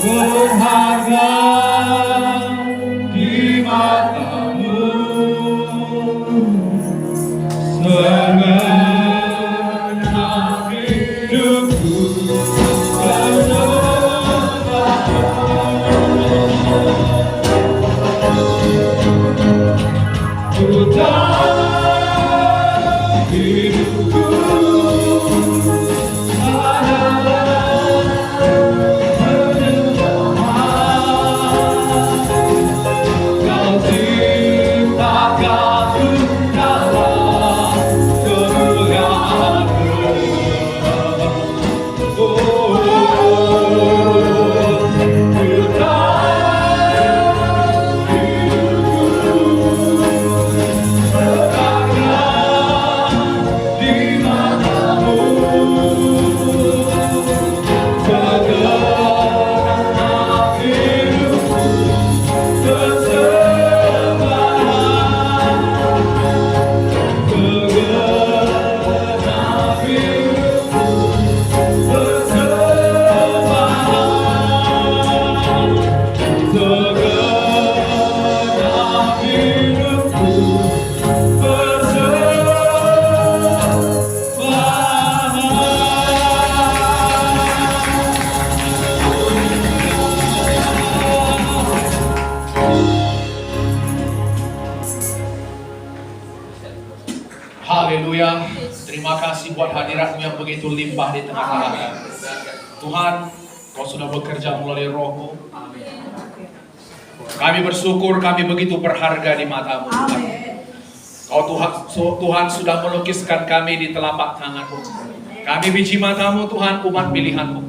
Berharga di matamu, segenap hidupku Haleluya. Terima kasih buat hadirat-Mu yang begitu limpah di tengah-tengah kami. Tuhan, Kau sudah bekerja melalui Roh-Mu. Kami bersyukur kami begitu berharga di mata-Mu, Tuhan. Tuhan sudah melukiskan kami di telapak tangan-Mu. Kami biji mata-Mu, Tuhan, umat pilihan-Mu.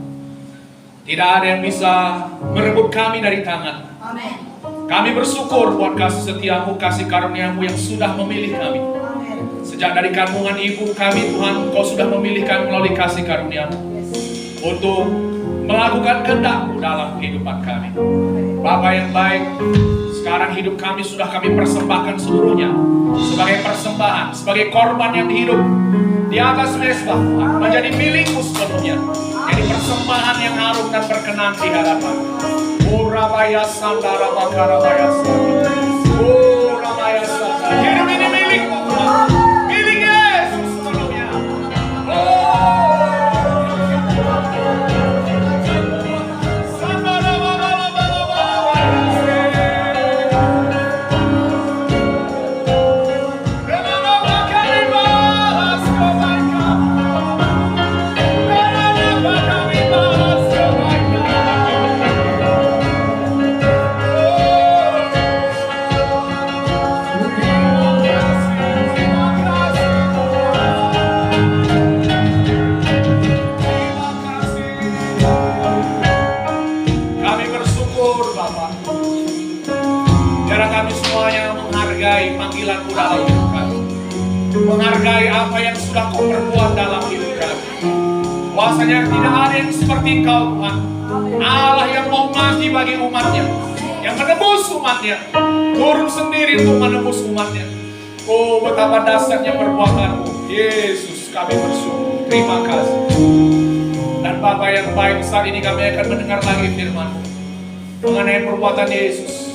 Tidak ada yang bisa merebut kami dari tangan. Kami bersyukur buat kasih setia-Mu, kasih karunia-Mu yang sudah memilih kami. Sejak dari kandungan ibu kami, Tuhan, Kau sudah memilih kami melalui kasih karunia-Mu untuk melakukan kehendak-Mu dalam kehidupan kami. Bapa yang baik, sekarang hidup kami sudah kami persembahkan seluruhnya sebagai persembahan, sebagai korban yang hidup di atas mezbah, Tuhan, menjadi milik-Mu sepenuhnya. Jadi persembahan yang harum dan berkenan di hadapan. Urabaya sandara bakarabaya sandara. Urabaya sandara. Hidup ini milik-Mu, Tuhan. Milik Yesus sepenuhnya. Panggilan-Mu dalam hidup kami, menghargai apa yang sudah Kau perbuat dalam hidup kami. Kuasanya tidak ada yang seperti Kau, Tuhan. Allah yang mau mati bagi umatnya, yang menebus umatnya, turun sendiri untuk menebus umatnya. Oh, betapa dahsyatnya perbuatan-Mu, Yesus. Kami bersyukur, terima kasih. Dan Bapa yang baik, saat ini kami akan mendengar lagi firman-Mu mengenai perbuatan Yesus,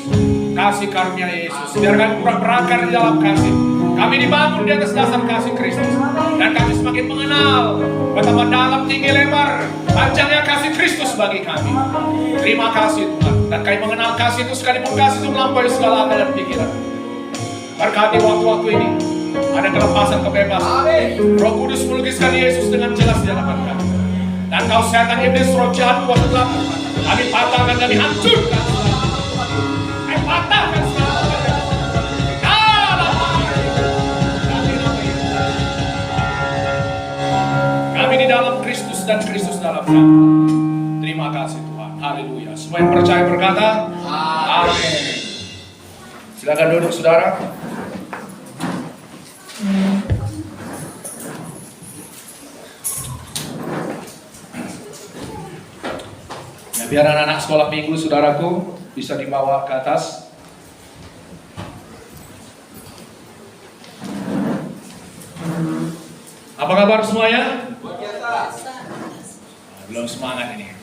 kasih karunia Yesus. Biarkan kurang berakar di dalam kasih. Kami dibangun di atas dasar kasih Kristus. Dan kami semakin mengenal betapa dalam, tinggi, lebar, panjangnya kasih Kristus bagi kami. Terima kasih Tuhan. Dan kami mengenal kasih itu, sekalipun kasih itu melampaui segala akal dan pikiran. Berkati waktu-waktu ini. Ada kelepasan, kebebasan. Roh Kudus melukiskan Yesus dengan jelas di hadapan kami. Dan kau setan iblis, roh jahat, waktu gelap, kami patahkan, kami hancurkan. Patahkan kami di dalam Kristus dan Kristus dalam kami. Terima kasih Tuhan. Haleluya. Semua yang percaya berkata, amin. Silakan duduk saudara. Ya, biar anak-anak sekolah minggu saudaraku bisa dibawa ke atas. Apa kabar semuanya? Belum semangat ini.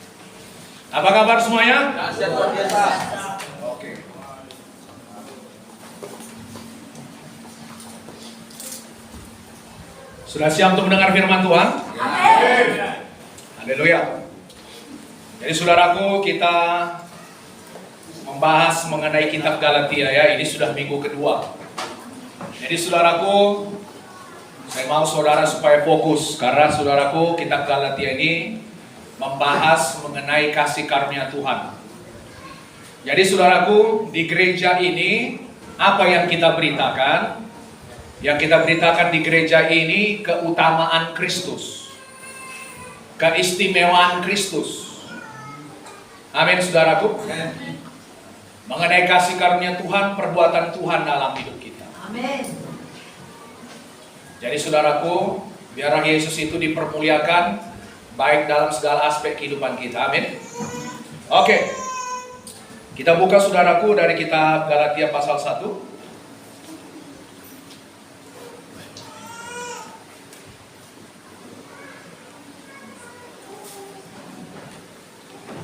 Apa kabar semuanya? Oke. Sudah siap untuk mendengar firman Tuhan? Amin. Haleluya. Jadi saudaraku, kita membahas mengenai kitab Galatia ya. Ini sudah minggu kedua. Jadi saudaraku, saya mau saudara supaya fokus, karena saudaraku, kitab Galatia ini membahas mengenai kasih karunia Tuhan. Jadi saudaraku, di gereja ini apa yang kita beritakan? Yang kita beritakan di gereja ini keutamaan Kristus, keistimewaan Kristus. Amin saudaraku. Mengenai kasih karunia Tuhan, perbuatan Tuhan dalam hidup kita. Amin. Jadi saudaraku, biarlah Yesus itu dipermuliakan baik dalam segala aspek kehidupan kita. Amin. Oke. Kita buka saudaraku dari kitab Galatia pasal 1.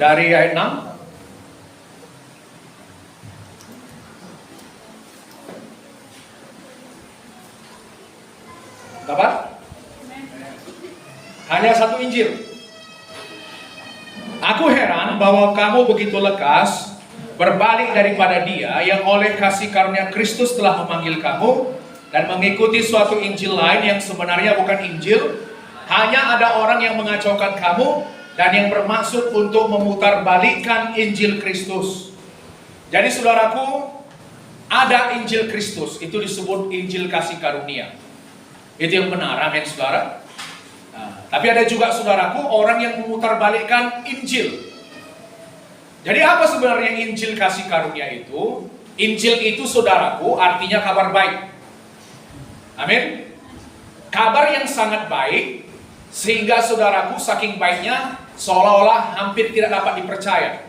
Dari ayat 6. Dapat? Hanya satu Injil. Aku heran bahwa kamu begitu lekas berbalik daripada Dia yang oleh kasih karunia Kristus telah memanggil kamu dan mengikuti suatu Injil lain yang sebenarnya bukan Injil. Hanya ada orang yang mengacaukan kamu dan yang bermaksud untuk memutarbalikkan Injil Kristus. Jadi saudaraku, ada Injil Kristus, itu disebut Injil kasih karunia. Itu yang benar, amin saudara. Nah, tapi ada juga saudaraku orang yang memutarbalikkan Injil. Jadi apa sebenarnya Injil kasih karunia itu? Injil itu saudaraku artinya kabar baik. Amin. Kabar yang sangat baik sehingga saudaraku saking baiknya seolah-olah hampir tidak dapat dipercaya.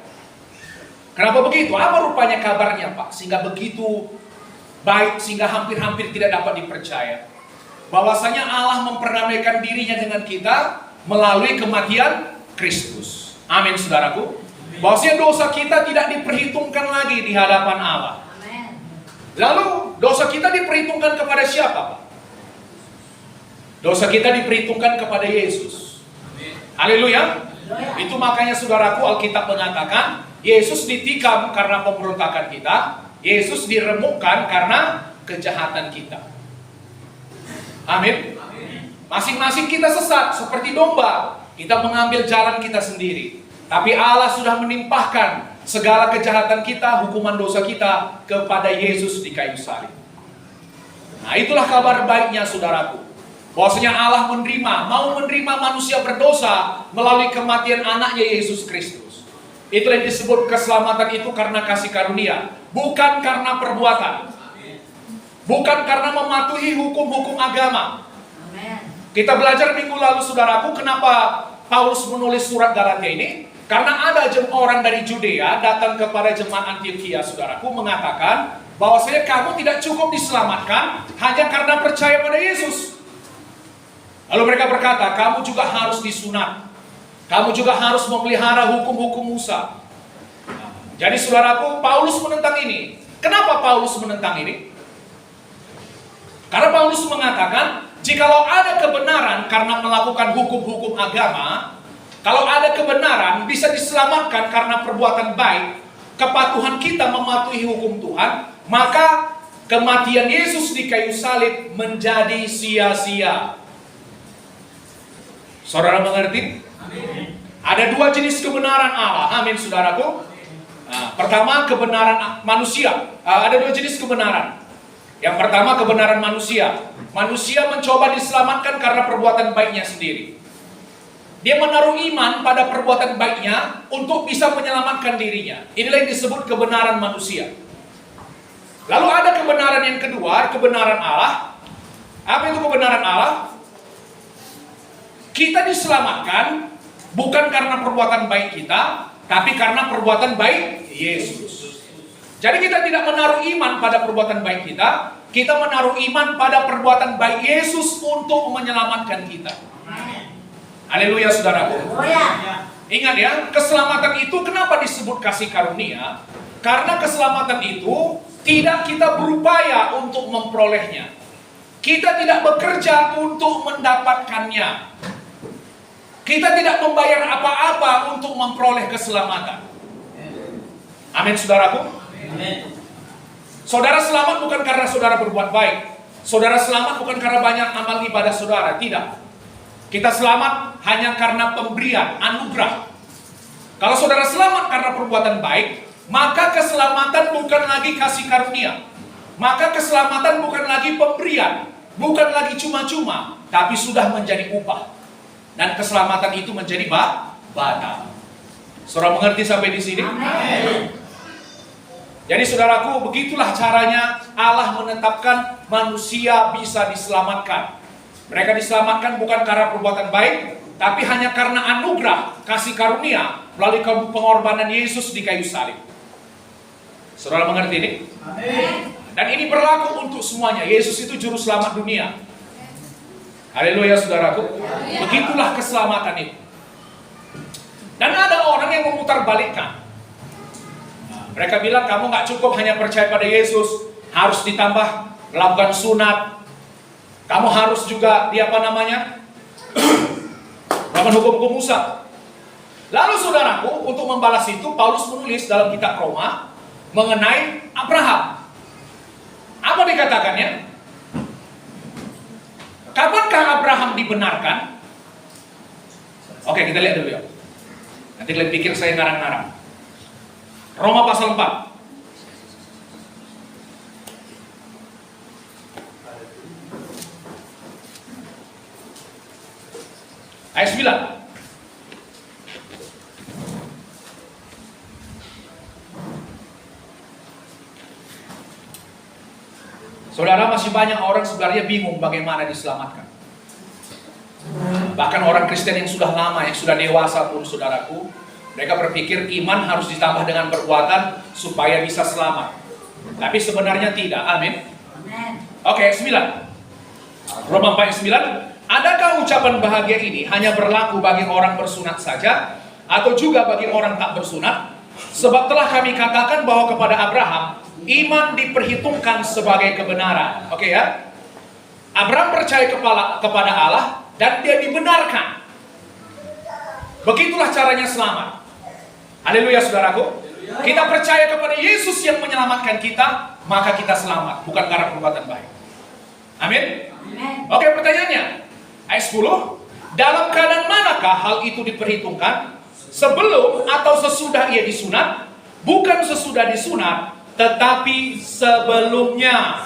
Kenapa begitu? Apa rupanya kabarnya Pak? Sehingga begitu baik sehingga hampir-hampir tidak dapat dipercaya. Bahwasanya Allah memperdamaikan dirinya dengan kita melalui kematian Kristus. Amin saudaraku. Bahwasanya dosa kita tidak diperhitungkan lagi di hadapan Allah. Lalu dosa kita diperhitungkan kepada siapa Pak? Dosa kita diperhitungkan kepada Yesus. Haleluya. Itu makanya saudaraku Alkitab mengatakan Yesus ditikam karena pemberontakan kita, Yesus diremukkan karena kejahatan kita. Amin. Masing-masing kita sesat seperti domba, kita mengambil jalan kita sendiri. Tapi Allah sudah menimpahkan segala kejahatan kita, hukuman dosa kita kepada Yesus di kayu salib. Nah, itulah kabar baiknya saudaraku. Bahwasanya Allah mau menerima manusia berdosa melalui kematian anaknya Yesus Kristus. Itulah yang disebut keselamatan itu karena kasih karunia, bukan karena perbuatan. Bukan karena mematuhi hukum-hukum agama. Kita belajar minggu lalu saudaraku, kenapa Paulus menulis surat Galatia ini? Karena ada orang dari Judea datang kepada jemaat Antioquia saudaraku mengatakan bahwasanya kamu tidak cukup diselamatkan hanya karena percaya pada Yesus. Lalu mereka berkata, kamu juga harus disunat. Kamu juga harus memelihara hukum-hukum Musa. Jadi saudaraku, Paulus menentang ini. Kenapa Paulus menentang ini? Karena Paulus mengatakan, jikalau ada kebenaran karena melakukan hukum-hukum agama, kalau ada kebenaran bisa diselamatkan karena perbuatan baik, kepatuhan kita mematuhi hukum Tuhan, maka kematian Yesus di kayu salib menjadi sia-sia. Saudara mengerti? Amin. Ada dua jenis kebenaran Allah. Amin saudaraku. Nah, pertama kebenaran manusia. Ada dua jenis kebenaran. Yang pertama kebenaran manusia. Manusia mencoba diselamatkan karena perbuatan baiknya sendiri. Dia menaruh iman pada perbuatan baiknya untuk bisa menyelamatkan dirinya. Inilah yang disebut kebenaran manusia. Lalu ada kebenaran yang kedua, kebenaran Allah. Apa itu kebenaran Allah? Kita diselamatkan bukan karena perbuatan baik kita, tapi karena perbuatan baik Yesus. Jadi kita tidak menaruh iman pada perbuatan baik kita menaruh iman pada perbuatan baik Yesus untuk menyelamatkan kita. Haleluya saudaraku. Ingat ya, keselamatan itu kenapa disebut kasih karunia? Karena keselamatan itu tidak kita berupaya untuk memperolehnya. Kita tidak bekerja untuk mendapatkannya. Kita tidak membayar apa-apa untuk memperoleh keselamatan. Amin saudaraku. Saudara selamat bukan karena saudara berbuat baik. Saudara selamat bukan karena banyak amal ibadah saudara. Tidak. Kita selamat hanya karena pemberian, anugerah. Kalau saudara selamat karena perbuatan baik, maka keselamatan bukan lagi kasih karunia. Maka keselamatan bukan lagi pemberian, bukan lagi cuma-cuma, tapi sudah menjadi upah. Dan keselamatan itu menjadi bata. Saudara mengerti sampai di sini? Amin. Jadi saudaraku, begitulah caranya Allah menetapkan manusia bisa diselamatkan. Mereka diselamatkan bukan karena perbuatan baik, tapi hanya karena anugerah, kasih karunia, melalui pengorbanan Yesus di kayu salib. Saudara mengerti ini? Amin. Dan ini berlaku untuk semuanya. Yesus itu juru selamat dunia. Haleluya saudaraku. Begitulah keselamatan itu. Dan ada orang yang memutarbalikkan. Mereka bilang kamu gak cukup hanya percaya pada Yesus, harus ditambah melakukan sunat. Kamu harus juga melakukan hukum-hukum Musa. Lalu saudaraku, untuk membalas itu Paulus menulis dalam kitab Roma mengenai Abraham. Apa dikatakannya? Kapankah Abraham dibenarkan? Oke, kita lihat dulu ya. Nanti kalian pikir saya ngarang-ngarang. Roma pasal 4. Ayat 9. Saudara, masih banyak orang sebenarnya bingung bagaimana diselamatkan. Bahkan orang Kristen yang sudah lama, yang sudah dewasa pun saudaraku, mereka berpikir iman harus ditambah dengan perbuatan supaya bisa selamat. Tapi sebenarnya tidak. Amin. Oke, 9. Roma 4 ayat 9. Adakah ucapan bahagia ini hanya berlaku bagi orang bersunat saja, atau juga bagi orang tak bersunat? Sebab telah kami katakan bahwa kepada Abraham, iman diperhitungkan sebagai kebenaran. Oke ya? Abraham percaya kepada Allah, dan dia dibenarkan. Begitulah caranya selamat. Haleluya saudaraku. Kita percaya kepada Yesus yang menyelamatkan kita, maka kita selamat, bukan karena perbuatan baik. Amin? Oke, pertanyaannya. Ayat 10, dalam keadaan manakah hal itu diperhitungkan? Sebelum atau sesudah ia disunat? Bukan sesudah disunat, tetapi sebelumnya.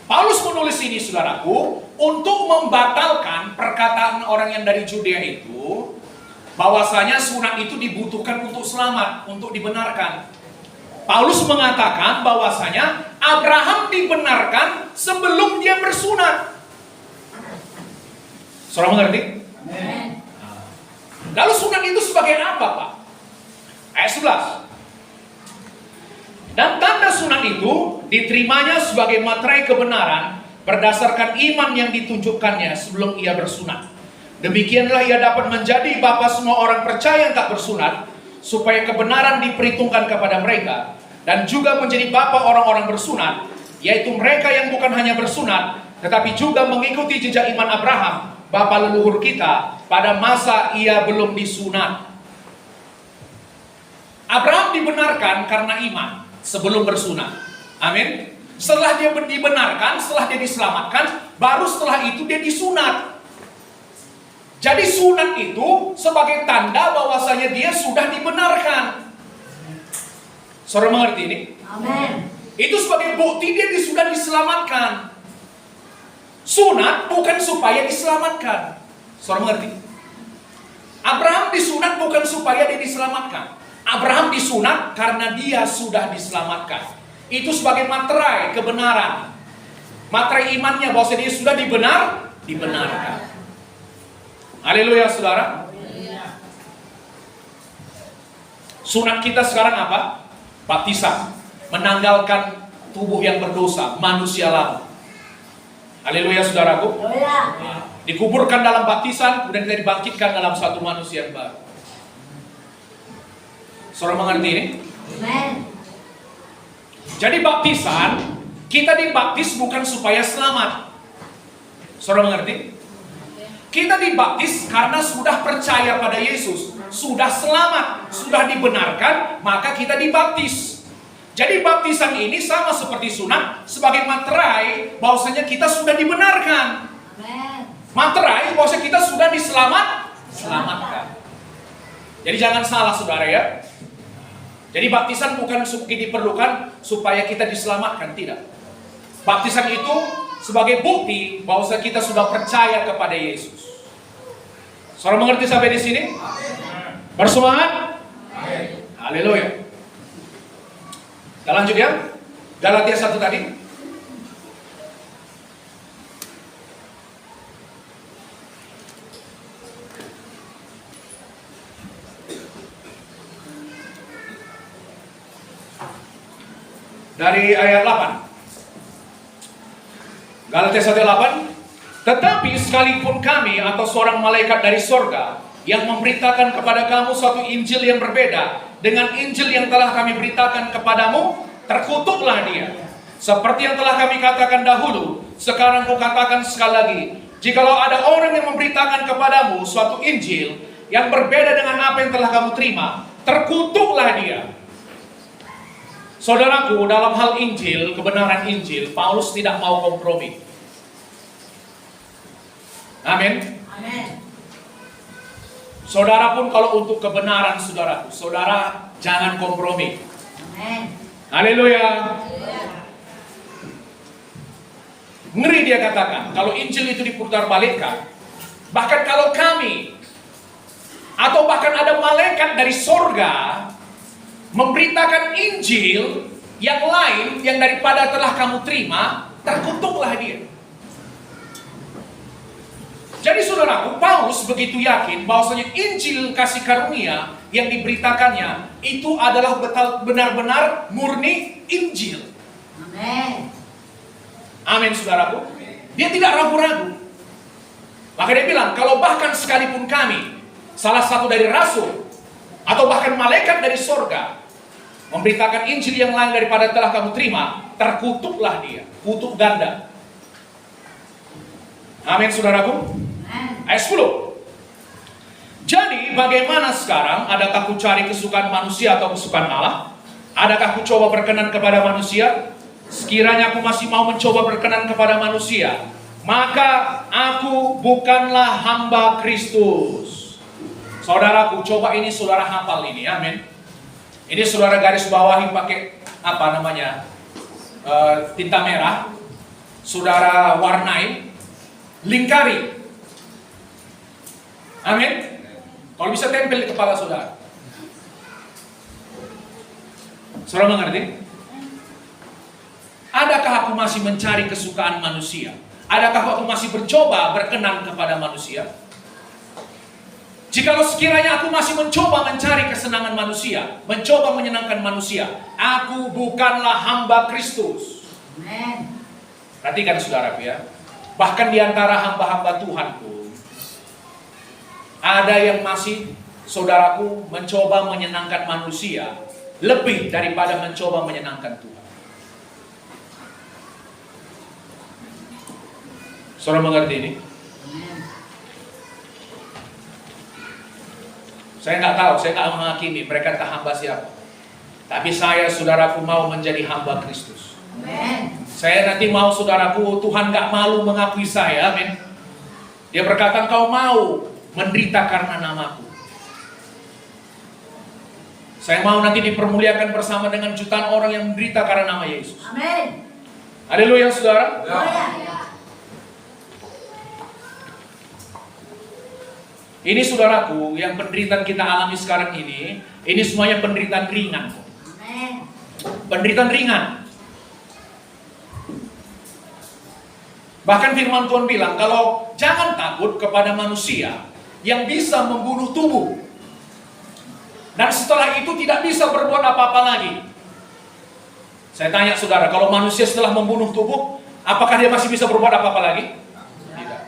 Paulus menulis ini saudaraku untuk membatalkan perkataan orang yang dari Judea itu, bahwasanya sunat itu dibutuhkan untuk selamat, untuk dibenarkan. Paulus mengatakan bahwasanya Abraham dibenarkan sebelum dia bersunat. Saudara mengerti? Amen. Lalu sunat itu sebagai apa, Pak? Ayat 11. Dan tanda sunat itu diterimanya sebagai materai kebenaran berdasarkan iman yang ditunjukkannya sebelum ia bersunat. Demikianlah ia dapat menjadi bapa semua orang percaya yang tak bersunat, supaya kebenaran diperhitungkan kepada mereka, dan juga menjadi bapa orang-orang bersunat, yaitu mereka yang bukan hanya bersunat, tetapi juga mengikuti jejak iman Abraham, bapa leluhur kita, pada masa ia belum disunat. Abraham dibenarkan karena iman sebelum bersunat. Amin. Setelah dia dibenarkan, setelah dia diselamatkan, baru setelah itu dia disunat. Jadi sunat itu sebagai tanda bahwasanya dia sudah dibenarkan. Saudara mengerti ini? Amin. Itu sebagai bukti dia sudah diselamatkan. Sunat bukan supaya diselamatkan. Saudara mengerti? Abraham disunat bukan supaya dia diselamatkan. Abraham disunat karena dia sudah diselamatkan. Itu sebagai materai kebenaran. Materai imannya bahwa dia sudah dibenarkan. Haleluya saudara. Sunat kita sekarang apa? Baptisan. Menanggalkan tubuh yang berdosa, manusia lama. Haleluya saudaraku. Dikuburkan dalam baptisan, kemudian kita dibangkitkan dalam satu manusia yang baru. Saudara mengerti ini? Amen. Jadi baptisan, kita dibaptis bukan supaya selamat. Saudara mengerti? Kita dibaptis karena sudah percaya pada Yesus, sudah selamat, sudah dibenarkan, maka kita dibaptis. Jadi baptisan ini sama seperti sunat sebagai materai bahwasanya kita sudah dibenarkan. Amen. Materai bahwasanya kita sudah diselamatkan. Jadi jangan salah saudara ya. Jadi baptisan bukan diperlukan supaya kita diselamatkan, tidak. Baptisan itu sebagai bukti bahwasanya kita sudah percaya kepada Yesus. Saudara mengerti sampai di sini? Bersemangat? Haleluya. Kita lanjut ya. Galatia 1 tadi. Dari ayat 8. Galatia 1:8. Tetapi sekalipun kami atau seorang malaikat dari sorga yang memberitakan kepada kamu suatu Injil yang berbeda dengan Injil yang telah kami beritakan kepadamu, terkutuklah dia. Seperti yang telah kami katakan dahulu, sekarang kukatakan sekali lagi, jikalau ada orang yang memberitakan kepadamu suatu Injil yang berbeda dengan apa yang telah kamu terima, terkutuklah dia. Saudaraku, dalam hal Injil, kebenaran Injil, Paulus tidak mau kompromi. Amin. Amen. Saudara pun kalau untuk kebenaran saudaraku, saudara jangan kompromi. Amen. Haleluya. Ngeri dia katakan, kalau Injil itu diputar balikkan, bahkan kalau kami atau bahkan ada malaikat dari sorga memberitakan Injil yang lain yang daripada telah kamu terima, terkutuklah dia. Jadi saudaraku, Paulus begitu yakin bahwasanya Injil kasih karunia yang diberitakannya itu adalah benar-benar murni Injil. Amen. Amin saudaraku. Dia tidak ragu-ragu. Maka dia bilang, kalau bahkan sekalipun kami, salah satu dari rasul atau bahkan malaikat dari sorga memberitakan Injil yang lain daripada telah kamu terima, terkutuklah dia, kutuk ganda. Amin saudaraku. Ayat 10. Jadi bagaimana sekarang? Adakah ku cari kesukaan manusia atau kesukaan Allah? Adakah ku coba berkenan kepada manusia? Sekiranya aku masih mau mencoba berkenan kepada manusia, maka aku bukanlah hamba Kristus. Saudaraku, coba ini saudara hafal ini, amin. Ini saudara garis bawahi pakai apa namanya? Tinta merah. Saudara warnai, lingkari. Amin. Kalau bisa tempel di kepala saudara. Saudara mengerti? Adakah aku masih mencari kesukaan manusia? Adakah aku masih mencoba berkenan kepada manusia? Jikalau sekiranya aku masih mencoba mencari kesenangan manusia, mencoba menyenangkan manusia, aku bukanlah hamba Kristus. Amen. Perhatikan saudaraku ya. Bahkan di antara hamba-hamba Tuhan pun ada yang masih, saudaraku, mencoba menyenangkan manusia lebih daripada mencoba menyenangkan Tuhan. Saudara mengerti ini? Amen. Saya nggak tahu, saya nggak menghakimi mereka entah hamba siapa. Tapi saya, saudaraku, mau menjadi hamba Kristus. Amen. Saya nanti mau, saudaraku, Tuhan nggak malu mengakui saya, amin. Dia berkata, engkau mau menderita karena namaku. Saya mau nanti dipermuliakan bersama dengan jutaan orang yang menderita karena nama Yesus. Amin. Haleluya saudara. Oh ya. Ini saudaraku, yang penderitaan kita alami sekarang ini semuanya penderitaan ringan. Amen. Penderitaan ringan. Bahkan firman Tuhan bilang, kalau jangan takut kepada manusia yang bisa membunuh tubuh. Dan setelah itu tidak bisa berbuat apa-apa lagi. Saya tanya saudara, kalau manusia setelah membunuh tubuh, apakah dia masih bisa berbuat apa-apa lagi? Tidak.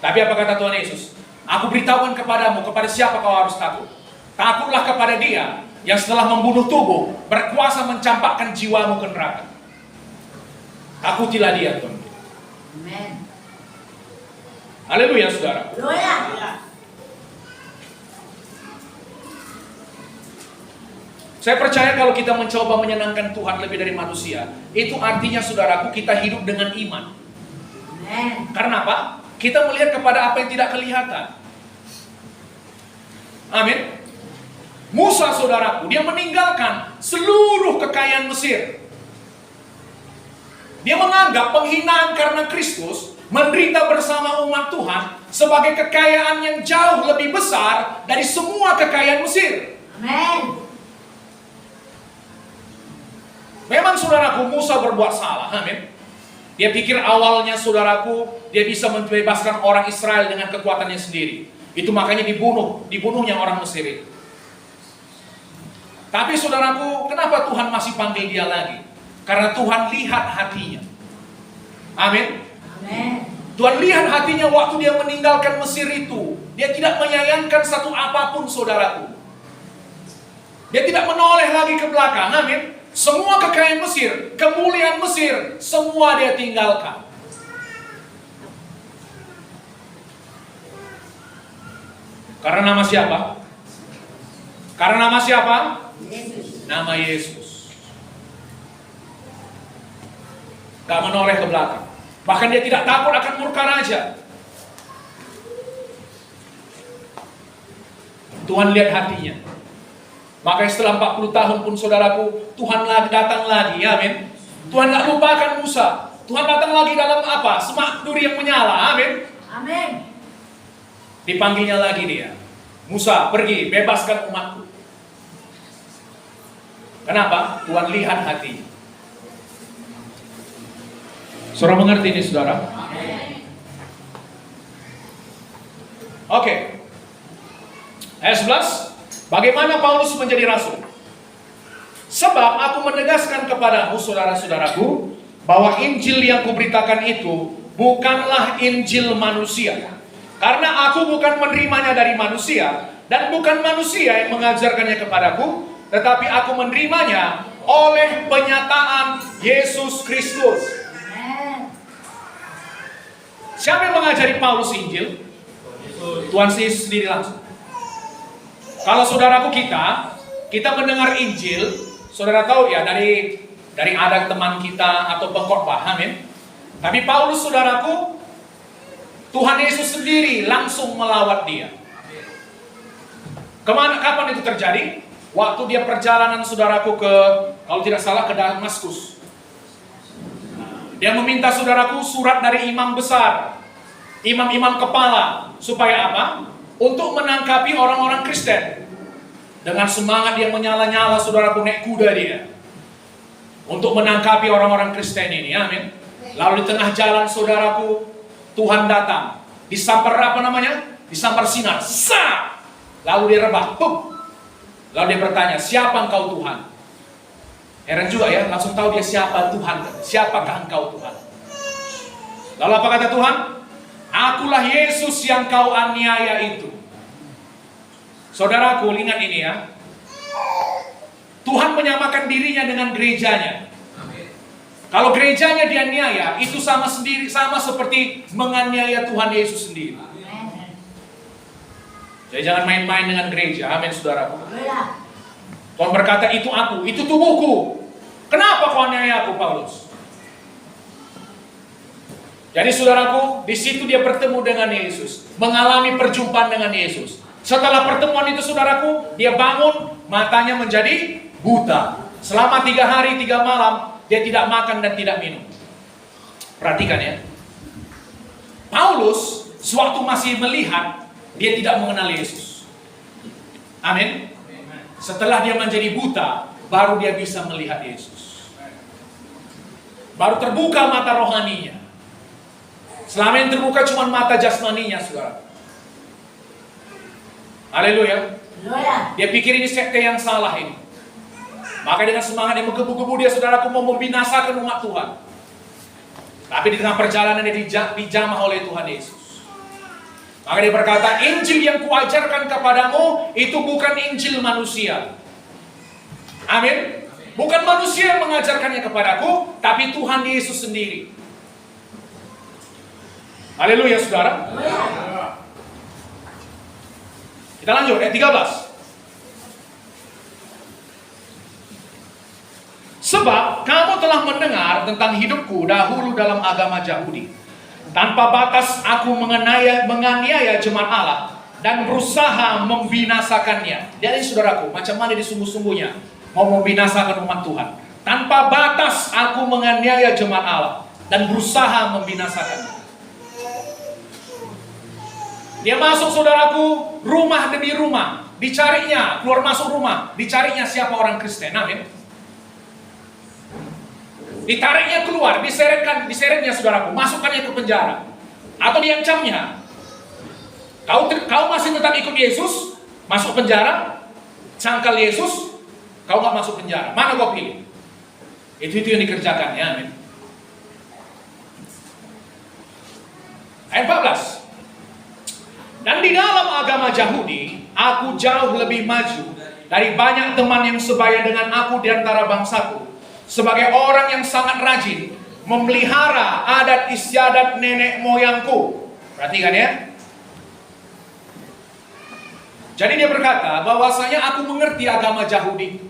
Tapi apa kata Tuhan Yesus? Aku beritahukan kepadamu, kepada siapa kau harus takut? Takutlah kepada Dia yang setelah membunuh tubuh berkuasa mencampakkan jiwamu ke neraka. Takutilah Dia, Tuhan. Amen. Haleluya, saudara. Haleluya. Saya percaya kalau kita mencoba menyenangkan Tuhan lebih dari manusia, itu artinya saudaraku kita hidup dengan iman. Amen. Karena apa? Kita melihat kepada apa yang tidak kelihatan. Amin. Musa saudaraku, dia meninggalkan seluruh kekayaan Mesir. Dia menganggap penghinaan karena Kristus, menderita bersama umat Tuhan sebagai kekayaan yang jauh lebih besar dari semua kekayaan Mesir. Amen. Memang saudaraku, Musa berbuat salah. Amin. Dia pikir awalnya saudaraku, dia bisa membebaskan orang Israel dengan kekuatannya sendiri. Itu makanya dibunuhnya orang Mesir itu. Tapi saudaraku, kenapa Tuhan masih panggil dia lagi? Karena Tuhan lihat hatinya. Amin. Amen. Tuhan lihat hatinya waktu dia meninggalkan Mesir itu. Dia tidak menyayangkan satu apapun saudaraku. Dia tidak menoleh lagi ke belakang. Amin. Semua kekayaan Mesir, kemuliaan Mesir, semua dia tinggalkan. Karena nama siapa? Karena nama siapa? Yesus. Nama Yesus. Gak menoleh ke belakang. Bahkan dia tidak takut akan murka raja. Tuhan lihat hatinya. Makanya setelah 40 tahun pun saudaraku, Tuhan datang lagi, amin. Tuhan gak lupakan Musa. Tuhan datang lagi dalam apa? Semak duri yang menyala, amin. Amin. Dipanggilnya lagi dia. Musa, pergi, bebaskan umatku. Kenapa? Tuhan lihat hati. Saudara mengerti ini, saudara? Amin. Oke. Ayat 11. Bagaimana Paulus menjadi rasul? Sebab aku menegaskan kepadamu, saudara-saudaraku, bahwa Injil yang kuberitakan itu bukanlah Injil manusia. Karena aku bukan menerimanya dari manusia, dan bukan manusia yang mengajarkannya kepadaku, tetapi aku menerimanya oleh penyataan Yesus Kristus. Amen. Siapa yang mengajari Paulus Injil? Tuhan Yesus sendiri langsung. Kalau saudaraku kita mendengar Injil, saudara tahu ya dari ada teman kita atau pengkhotbah, amin. Tapi Paulus saudaraku, Tuhan Yesus sendiri langsung melawat dia. Kapan itu terjadi? Waktu dia perjalanan saudaraku kalau tidak salah ke Damaskus. Dia meminta saudaraku surat dari imam besar, imam-imam kepala, supaya apa? Untuk menangkapi orang-orang Kristen. Dengan semangat yang menyala-nyala, saudaraku, naik kuda dia untuk menangkapi orang-orang Kristen ini, amin. Lalu di tengah jalan saudaraku, Tuhan datang, disambar apa namanya? Disambar sinar, sah. Lalu dia rebah, pup. Lalu dia bertanya, siapa engkau Tuhan? Heran juga ya, langsung tahu dia siapa Tuhan. Siapakah engkau Tuhan? Lalu apa kata Tuhan? Akulah Yesus yang kau aniaya itu. Saudaraku, ingat ini ya. Tuhan menyamakan dirinya dengan gerejanya. Kalau gerejanya dianiaya, itu sama seperti menganiaya Tuhan Yesus sendiri. Jadi jangan main-main dengan gereja, amin saudaraku. Tuhan berkata, itu aku, itu tubuhku. Kenapa kau aniaya aku, Paulus? Jadi saudaraku, di situ dia bertemu dengan Yesus, mengalami perjumpaan dengan Yesus. Setelah pertemuan itu saudaraku, dia bangun, matanya menjadi buta. Selama 3 hari 3 malam, dia tidak makan dan tidak minum. Perhatikan ya. Paulus, sewaktu masih melihat dia tidak mengenal Yesus. Amin. Setelah dia menjadi buta, baru dia bisa melihat Yesus. Baru terbuka mata rohaninya. Selama yang terbuka cuma mata jasmaninya, saudara. Haleluya. Dia pikir ini sekte yang salah ini. Maka dengan semangat yang menggebu-gebu dia, saudaraku, mau membinasakan umat Tuhan. Tapi di tengah perjalanan dia dijamah oleh Tuhan Yesus. Maka dia berkata, Injil yang kuajarkan kepadamu itu bukan Injil manusia. Amin. Bukan manusia yang mengajarkannya kepadaku, tapi Tuhan Yesus sendiri. Haleluya, saudara. Kita lanjut, ayat 13. Sebab kamu telah mendengar tentang hidupku dahulu dalam agama Yahudi. Tanpa batas aku menganiaya jemaat Allah dan berusaha membinasakannya. Jadi saudaraku, macam mana disungguh-sungguhnya mau membinasakan umat Tuhan. Tanpa batas aku menganiaya jemaat Allah dan berusaha membinasakannya. Dia masuk, saudaraku, rumah demi rumah, dicarinya, keluar masuk rumah, dicarinya siapa orang Kristen. Amin. Ditariknya keluar, diseretnya saudaraku, masukkannya ke penjara, atau diancamnya. Kau masih tetap ikut Yesus, masuk penjara, cangkal Yesus, kau nggak masuk penjara. Mana kau pilih? Itu yang dikerjakan, ya, amin. Ayat 14. Dan di dalam agama Yahudi, aku jauh lebih maju dari banyak teman yang sebaya dengan aku di antara bangsaku. Sebagai orang yang sangat rajin memelihara adat istiadat nenek moyangku. Perhatikan ya. Jadi dia berkata bahwasanya aku mengerti agama Yahudi.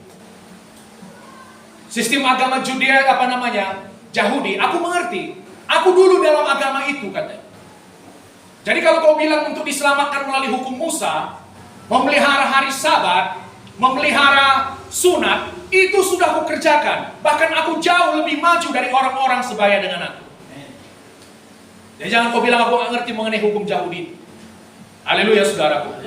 Sistem agama Judea Yahudi, aku mengerti. Aku dulu dalam agama itu, katanya. Jadi kalau kau bilang untuk diselamatkan melalui hukum Musa, memelihara hari Sabat, memelihara sunat, itu sudah aku kerjakan. Bahkan aku jauh lebih maju dari orang-orang sebaya dengan aku. Jadi jangan kau bilang aku nggak ngerti mengenai hukum Yahudi. Haleluya, saudaraku.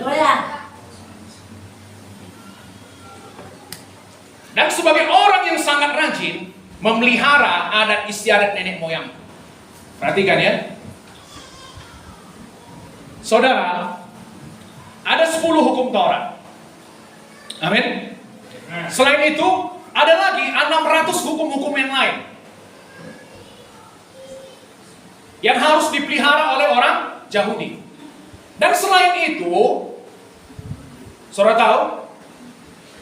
Dan sebagai orang yang sangat rajin memelihara adat istiadat nenek moyang. Perhatikan ya. Saudara, ada 10 hukum Taurat. Amin. Selain itu, ada lagi 600 hukum-hukum yang lain yang harus dipelihara oleh orang Yahudi. Dan selain itu, saudara tahu,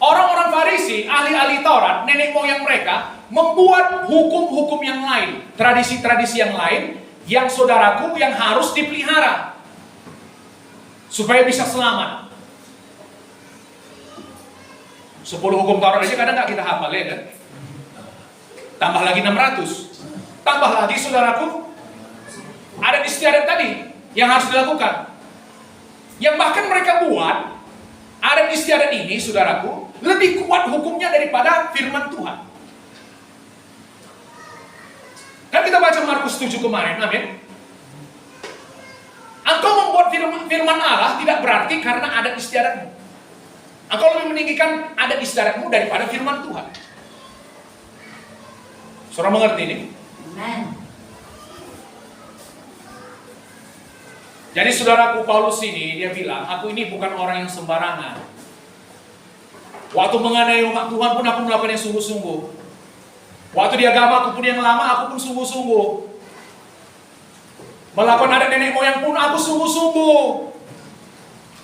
orang-orang Farisi, ahli-ahli Taurat, nenek moyang mereka membuat hukum-hukum yang lain, tradisi-tradisi yang lain, yang saudaraku yang harus dipelihara supaya bisa selamat. 10 hukum Taurat aja kadang nggak kita hafal, ya kan? Tambah lagi 600. Tambah lagi, saudaraku, ada istiadat tadi yang harus dilakukan. Yang bahkan mereka buat adat istiadat ini, saudaraku, lebih kuat hukumnya daripada firman Tuhan. Kan kita baca Markus 7 kemarin, amin. Engkau membuat firman Allah tidak berarti karena adat istiadatmu. Engkau lebih meninggikan adat istiadatmu daripada firman Tuhan. Saudara mengerti ini? Amen. Jadi saudaraku Paulus ini, dia bilang, aku ini bukan orang yang sembarangan. Waktu menganiaya umat Tuhan pun aku melakukan yang sungguh-sungguh. Waktu di agama aku pun yang lama, aku pun sungguh-sungguh. Melakukan adat nenek moyang pun aku sungguh-sungguh.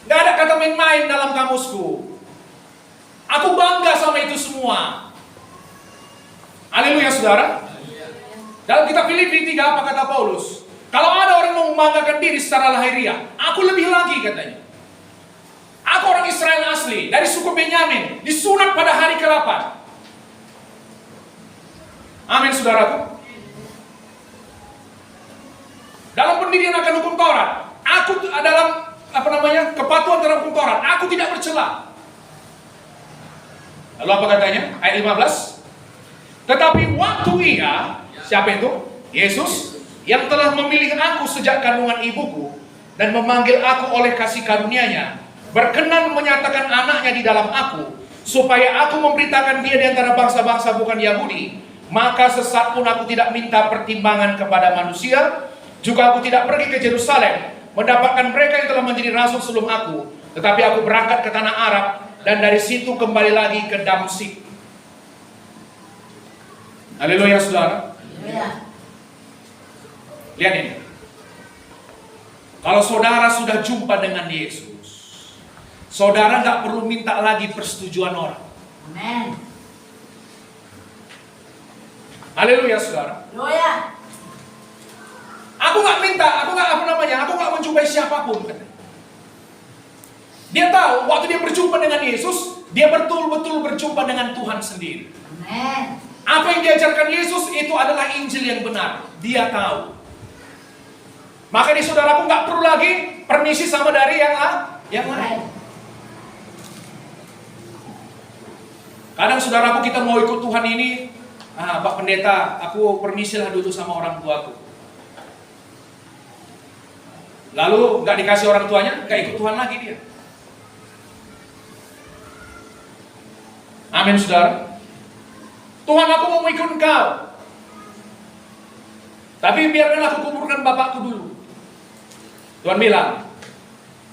Gak ada kata main-main dalam kamusku. Aku bangga sama itu semua. Haleluya, saudara. Dalam kitab Filipi 3 apa kata Paulus? Kalau ada orang yang membanggakan diri secara lahiriah, aku lebih lagi, katanya. Aku orang Israel asli, dari suku Benyamin, disunat pada hari ke-8. Amin, saudaraku. Dalam pendirian akan hukum Taurat, aku dalam kepatuhan terhadap hukum Taurat, aku tidak bercela. Lalu apa katanya? Ayat 15. Tetapi waktu Ia, siapa itu? Yesus, yang telah memilih aku sejak kandungan ibuku, dan memanggil aku oleh kasih karunia-Nya, berkenan menyatakan anaknya di dalam aku, supaya aku memberitakan dia di antara bangsa-bangsa bukan Yahudi, maka sesat pun aku tidak minta pertimbangan kepada manusia, juga aku tidak pergi ke Yerusalem, mendapatkan mereka yang telah menjadi rasul sebelum aku, tetapi aku berangkat ke tanah Arab, dan dari situ kembali lagi ke Damsyik. Haleluya, saudara. Haleluya. Lihat ini. Kalau saudara sudah jumpa dengan Yesus, saudara nggak perlu minta lagi persetujuan orang. Amin. Haleluya, saudara. Haleluya. Aku nggak minta, aku nggak menjumpai siapapun. Dia tahu waktu dia berjumpa dengan Yesus, dia betul-betul berjumpa dengan Tuhan sendiri. Amin. Apa yang diajarkan Yesus itu adalah Injil yang benar. Dia tahu. Maka di saudaraku nggak perlu lagi permisi sama dari yang lain. Kadang saudaraku kita mau ikut Tuhan ini, Pak Pendeta, aku permisilah dulu sama orang tuaku. Lalu nggak dikasih orang tuanya, nggak ikut Tuhan lagi dia. Amin, saudara. Tuhan, aku mau ikut Engkau, tapi biarkan aku kuburkan bapakku dulu. Tuhan bilang,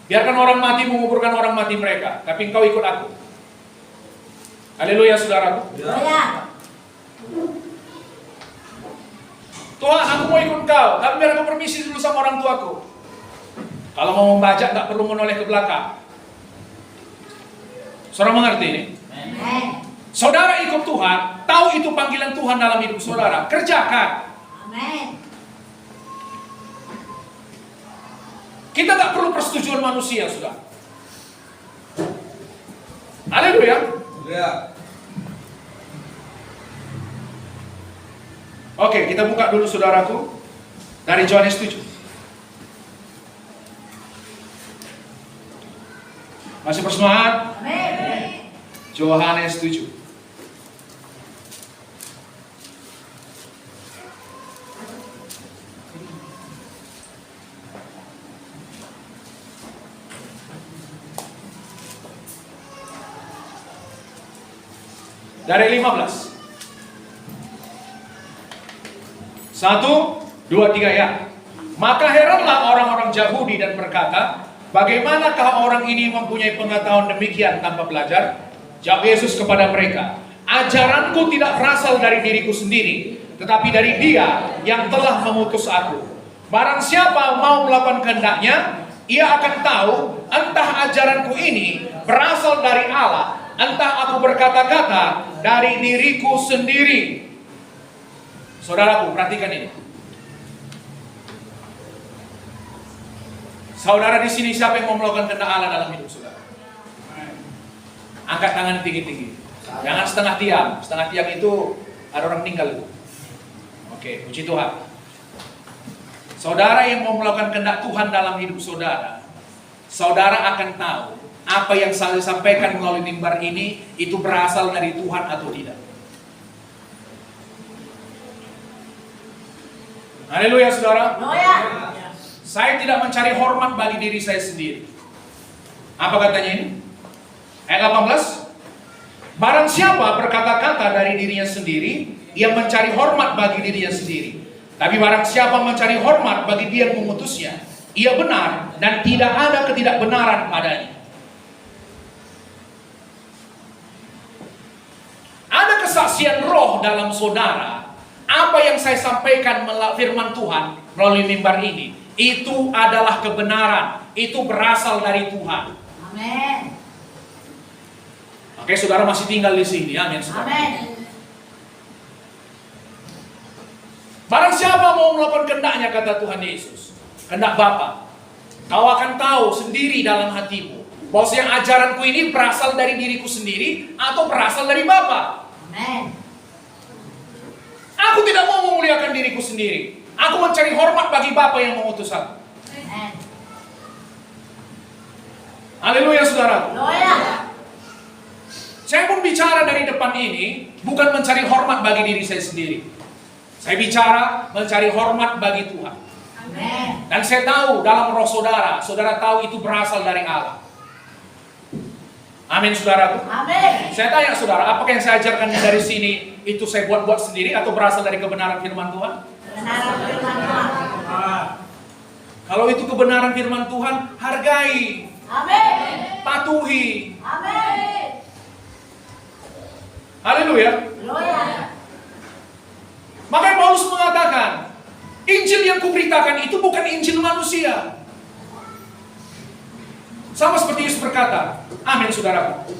biarkan orang mati menguburkan orang mati mereka, tapi engkau ikut aku. Haleluya, saudaraku. Haleluya. Tuhan, aku mau ikut Engkau, tapi biar aku permisi dulu sama orang tuaku. Kalau mau membajak nggak perlu menoleh ke belakang. Saudara mengerti ini? Amin. Saudara ikut Tuhan, tahu itu panggilan Tuhan dalam hidup saudara, kerjakan. Amin. Kita nggak perlu persetujuan manusia, sudah. Haleluya. Ya. Oke, kita buka dulu saudaraku dari Yohanes 7. Masih bersemangat? Amin. Yohanes 7. Dari 15. 1, 2, 3 ya. Maka heranlah orang-orang Yahudi dan berkata, bagaimanakah orang ini mempunyai pengetahuan demikian tanpa belajar? Jawab Yesus kepada mereka, ajaranku tidak berasal dari diriku sendiri, tetapi dari Dia yang telah mengutus aku. Barang siapa mau melakukan kehendaknya, ia akan tahu entah ajaranku ini berasal dari Allah, entah aku berkata-kata dari diriku sendiri. Saudaraku, perhatikan ini. Saudara di sini, siapa yang mau melakukan kehendak Allah dalam hidup saudara? Angkat tangan tinggi-tinggi. Jangan setengah tiang. Setengah tiang itu ada orang meninggal itu. Oke, puji Tuhan. Saudara yang mau melakukan kehendak Tuhan dalam hidup saudara, saudara akan tahu apa yang saya sampaikan melalui mimbar ini itu berasal dari Tuhan atau tidak. Haleluya, saudara. Haleluya. Saya tidak mencari hormat bagi diri saya sendiri. Apa katanya ini? Ayat 18. Barang siapa berkata-kata dari dirinya sendiri, ia mencari hormat bagi dirinya sendiri. Tapi barang siapa mencari hormat bagi Dia yang mengutusnya, ia benar dan tidak ada ketidakbenaran padanya. Ada kesaksian roh dalam saudara. Apa yang saya sampaikan melalui firman Tuhan melalui mimbar ini, itu adalah kebenaran. Itu berasal dari Tuhan. Amin. Oke, saudara masih tinggal di sini. Amin, saudara. Amin. Barang siapa mau melakukan kehendaknya, kata Tuhan Yesus, kehendak Bapa, kau akan tahu sendiri dalam hatimu bahwasanya ajaranku ini berasal dari diriku sendiri atau berasal dari Bapa. Amin. Aku tidak mau memuliakan diriku sendiri. Aku mencari hormat bagi Bapa yang mengutus aku. Amin. Haleluya, saudara. Haleluya. Saya pun bicara dari depan ini bukan mencari hormat bagi diri saya sendiri. Saya bicara mencari hormat bagi Tuhan. Amin. Dan saya tahu dalam roh saudara, saudara tahu itu berasal dari Allah. Amin, saudaraku. Amin. Saya tanya saudara, apakah yang saya ajarkan dari sini itu saya buat-buat sendiri atau berasal dari kebenaran firman Tuhan? Kebenaran firman Tuhan. Kalau itu kebenaran firman Tuhan, hargai, Amin. patuhi. Amin. Haleluya. Haleluya. Makanya Paulus mengatakan, Injil yang kuberitakan itu bukan Injil manusia. Sama seperti Yesus berkata, amin saudaraku.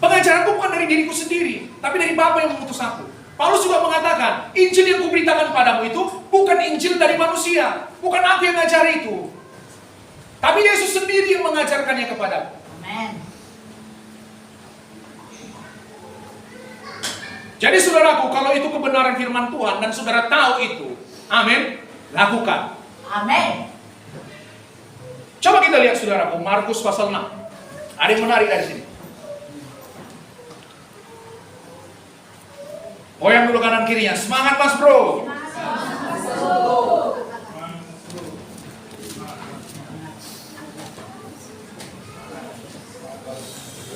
Pengajaranku bukan dari diriku sendiri, tapi dari Bapa yang mengutus aku. Paulus juga mengatakan, Injil yang kuberitakan padamu itu bukan Injil dari manusia. Bukan aku yang ngajari itu. Tapi Yesus sendiri yang mengajarkannya kepadamu. Amin. Jadi saudaraku, kalau itu kebenaran firman Tuhan dan saudara tahu itu, amin, lakukan. Amin. Coba kita lihat saudaraku, Markus pasal 6. Ada yang menarik dari sini. Goyang dulu kanan kirinya. Semangat mas bro.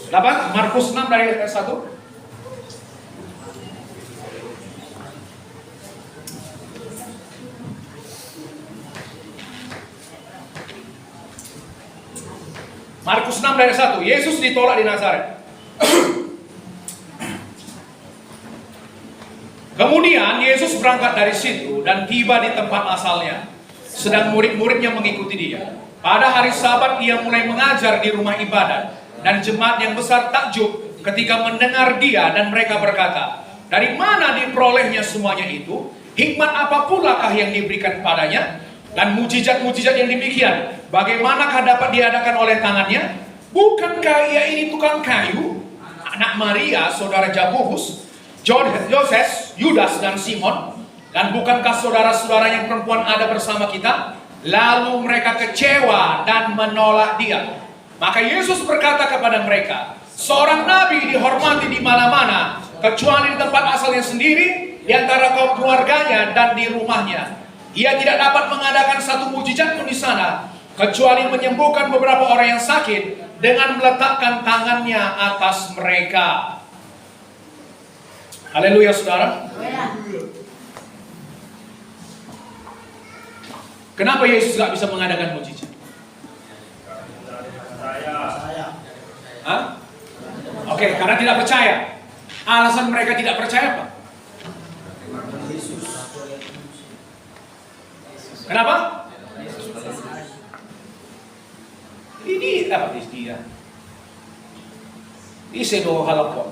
Dapat Markus 6 dari ayat 1. Markus 6 dari 1. Yesus ditolak di Nazaret. Kemudian Yesus berangkat dari situ dan tiba di tempat asalnya, sedang murid-muridnya mengikuti dia. Pada hari Sabat ia mulai mengajar di rumah ibadat, dan jemaat yang besar takjub ketika mendengar dia, dan mereka berkata, dari mana diperolehnya semuanya itu? Hikmat apa pulakah yang diberikan padanya? Dan mujizat-mujizat yang demikian, bagaimanakah dapat diadakan oleh tangannya? Bukankah ia ini tukang kayu, anak Maria, saudara Jakobus, Yoses, Yudas, dan Simon? Dan bukankah saudara-saudara yang perempuan ada bersama kita? Lalu mereka kecewa dan menolak dia. Maka Yesus berkata kepada mereka, seorang nabi dihormati di mana-mana, kecuali di tempat asalnya sendiri, di antara kaum keluarganya dan di rumahnya. Ia tidak dapat mengadakan satu mujizat pun di sana, kecuali menyembuhkan beberapa orang yang sakit dengan meletakkan tangannya atas mereka. Haleluya saudara. Kenapa Yesus gak bisa mengadakan mujizat? Hah? Oke, karena tidak percaya. Alasan mereka tidak percaya apa? Kenapa? Ini apa dia? Ini sedo halakot.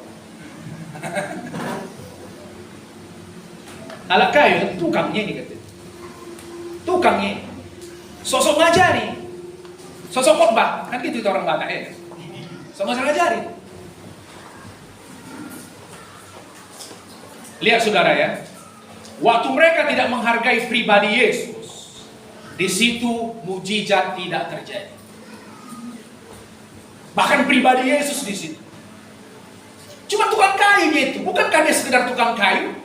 Alat kayu tukangnya ini katanya. Tukangnya. Sosok ngajari. Sosok khotbah. Kan gitu itu orang Batak ya. Sosok ngajari. Lihat saudara ya. Waktu mereka tidak menghargai pribadi Yesus, di situ mujizat tidak terjadi. Bahkan pribadi Yesus di situ. Cuma tukang kayu itu, bukankah dia sekedar tukang kayu?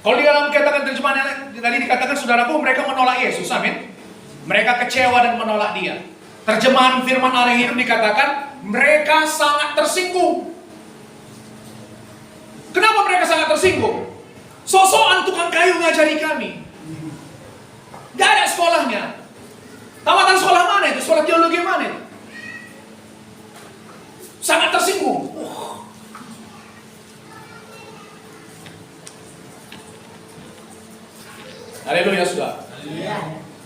Kalau di dalam katakan terjemahan tadi dikatakan saudaraku, mereka menolak Yesus, amin. Mereka kecewa dan menolak dia. Terjemahan firman Allah yang hidup dikatakan mereka sangat tersinggung. Kenapa mereka sangat tersinggung? Sosokan tukang kayu ngajari kami. Gak ada sekolahnya. Tamatan sekolah mana itu? Sekolah teologi mana itu? Sangat tersinggung. Haleluya saudara.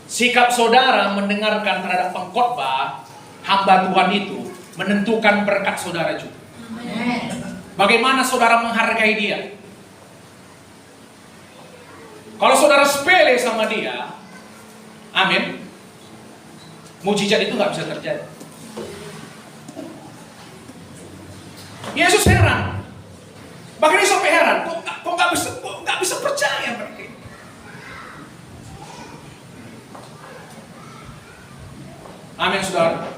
Sikap saudara mendengarkan terhadap pengkhotbah hamba Tuhan itu menentukan berkat saudara juga. Bagaimana saudara menghargai dia? Kalau saudara sepele sama dia, amin, mujizat itu nggak bisa terjadi. Yesus heran, bahkan dia sampai heran, kok nggak bisa percaya mereka. Amin saudara.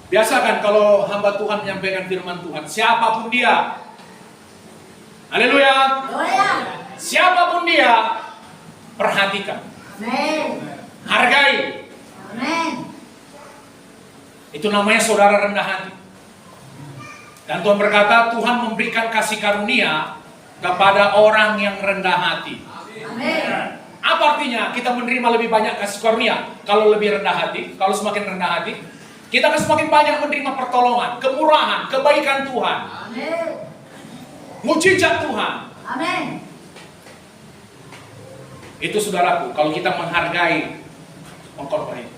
Biasakan kalau hamba Tuhan menyampaikan firman Tuhan, siapapun dia, haleluya, siapapun dia, Perhatikan. Amin. Hargai. Amin. Itu namanya saudara rendah hati. Dan Tuhan berkata, Tuhan memberikan kasih karunia kepada orang yang rendah hati. Amin. Apa artinya kita menerima lebih banyak kasih karunia? Kalau lebih rendah hati, kalau semakin rendah hati, kita akan semakin banyak menerima pertolongan, kemurahan, kebaikan Tuhan. Amin. Mujizat Tuhan. Amin. Itu saudaraku, kalau kita menghargai pengkorban itu.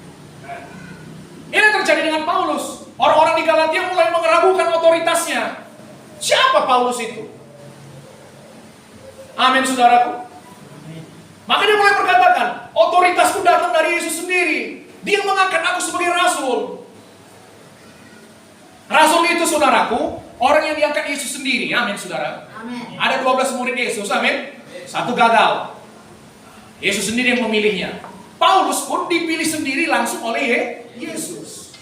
Ini terjadi dengan Paulus. Orang-orang di Galatia mulai meragukan otoritasnya. Siapa Paulus itu? Amin, saudaraku. Maka dia mulai berkatakan, otoritasku datang dari Yesus sendiri. Dia mengangkat aku sebagai rasul. Rasul itu, saudaraku, orang yang diangkat Yesus sendiri. Amin, saudara. Amin. Ada 12 murid Yesus, amin. Satu gagal. Yesus sendiri yang memilihnya. Paulus pun dipilih sendiri langsung oleh Yesus.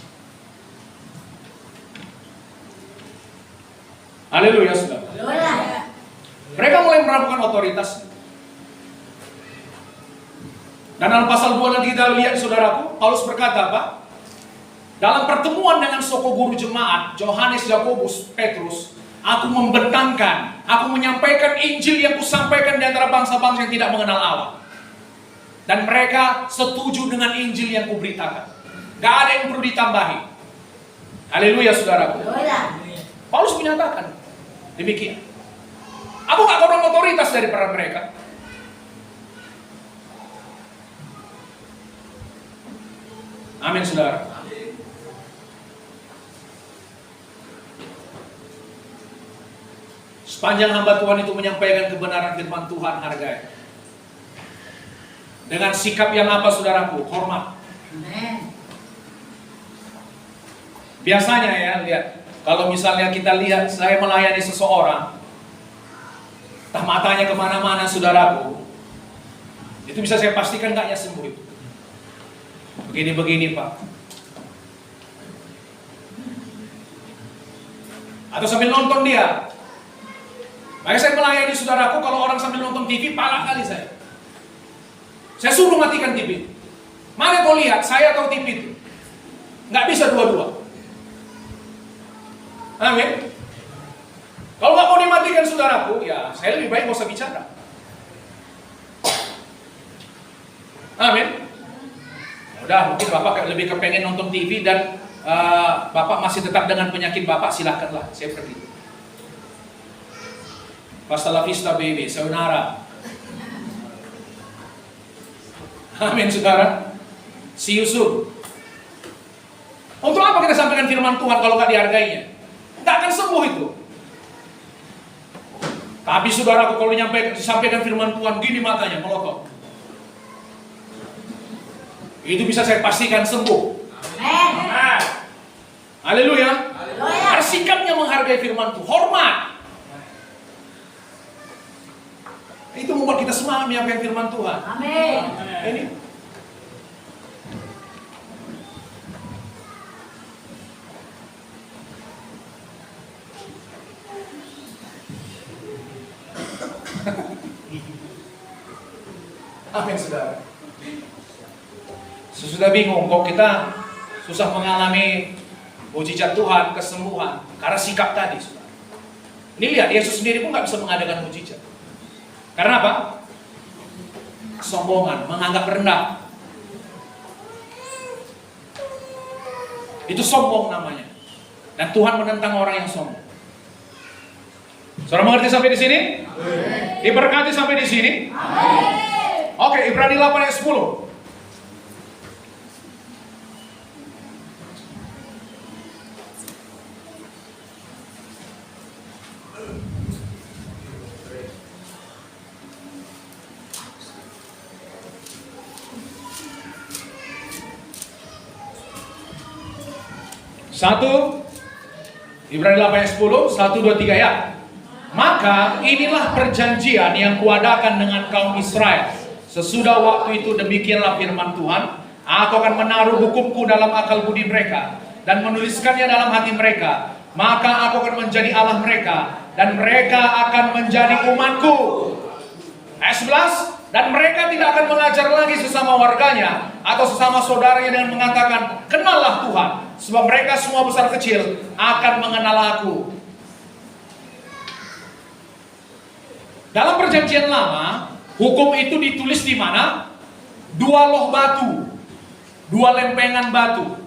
Haleluya, saudara. Haleluya. Mereka mulai meragukan otoritas. Dan dalam pasal 2 nanti kita lihat, saudaraku, Paulus berkata apa? Dalam pertemuan dengan soko guru jemaat, Yohanes, Yakobus, Petrus, aku membentangkan, aku menyampaikan Injil yang kusampaikan di antara bangsa-bangsa yang tidak mengenal Allah. Dan mereka setuju dengan Injil yang kuberitakan. Gak ada yang perlu ditambahi. Haleluya, saudaraku. Haleluya. Paulus menyatakan demikian. Aku gak kurang otoritas daripada mereka. Amin, saudara. Sepanjang hamba Tuhan itu menyampaikan kebenaran firman Tuhan, hargai. Dengan sikap yang apa, saudaraku? Hormat. Amin. Biasanya ya, lihat. Kalau misalnya kita lihat, saya melayani seseorang, entah matanya kemana-mana, saudaraku, itu bisa saya pastikan gaknya sembuh itu. Begini-begini, Pak. Atau sambil nonton dia. Makanya saya melayani saudaraku, kalau orang sambil nonton TV, parah kali saya. Saya suruh matikan TV. Mana kau lihat, saya atau TV itu? Nggak bisa dua-dua. Amin. Kalau nggak mau dimatikan saudaraku, ya saya lebih baik nggak usah bicara. Amin. Udah, mungkin Bapak lebih kepengen nonton TV dan Bapak masih tetap dengan penyakit Bapak, silakanlah, saya pergi. Hasta la vista baby, sayonara. Amin, saudara. See you soon. Untuk apa kita sampaikan firman Tuhan kalau nggak dihargainya? Nggak akan sembuh itu. Tapi saudaraku, kalau disampaikan firman Tuhan, gini matanya melotot. Itu bisa saya pastikan sembuh. Amin. Haleluya. Haleluya. Harus sikapnya menghargai firman Tuhan, hormat. Itu membuat kita semangat menyampaikan firman Tuhan. Amin. Ini. Amin, saudara. Sesudah bingung kok kita susah mengalami mujizat Tuhan, kesembuhan karena sikap tadi, saudara. Ini lihat, Yesus sendiri pun nggak bisa mengadakan mujizat. Karena apa? Kesombongan, menganggap rendah. Itu sombong namanya. Dan Tuhan menentang orang yang sombong. Saudara mengerti sampai di sini? Diberkati sampai di sini? Oke, Ibrani 8 ayat 10. Satu, Ibrani 8 ayat 10, 1, 2, 3 ya. Maka inilah perjanjian yang kuadakan dengan kaum Israel. Sesudah waktu itu demikianlah firman Tuhan. Aku akan menaruh hukumku dalam akal budi mereka dan menuliskannya dalam hati mereka. Maka aku akan menjadi Allah mereka dan mereka akan menjadi umatku. Ayat 11. Dan mereka tidak akan mengajar lagi sesama warganya atau sesama saudaranya dengan mengatakan, kenallah Tuhan. Sebab mereka semua besar kecil akan mengenal aku. Dalam perjanjian lama, hukum itu ditulis di mana? 2 loh batu, 2 lempengan batu.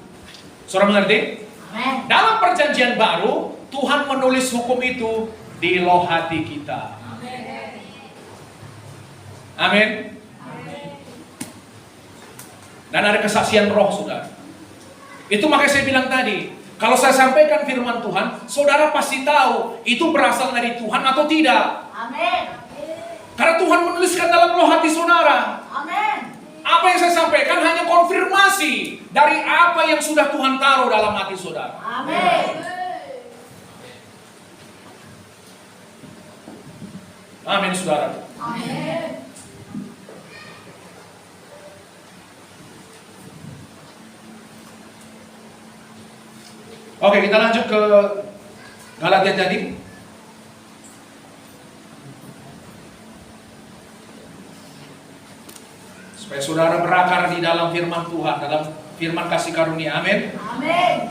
Saudara mengerti? Amen. Dalam perjanjian baru, Tuhan menulis hukum itu di loh hati kita. Amin. Dan ada kesaksian roh, saudara. Itu makanya saya bilang tadi, kalau saya sampaikan firman Tuhan, saudara pasti tahu itu berasal dari Tuhan atau tidak. Amin. Karena Tuhan menuliskan dalam loh hati saudara. Amin. Apa yang saya sampaikan hanya konfirmasi dari apa yang sudah Tuhan taruh dalam hati saudara. Amin. Amin, saudara. Amin. Oke, kita lanjut ke Galatia tadi. Supaya saudara berakar di dalam firman Tuhan, dalam firman kasih karunia. Amin. Amin.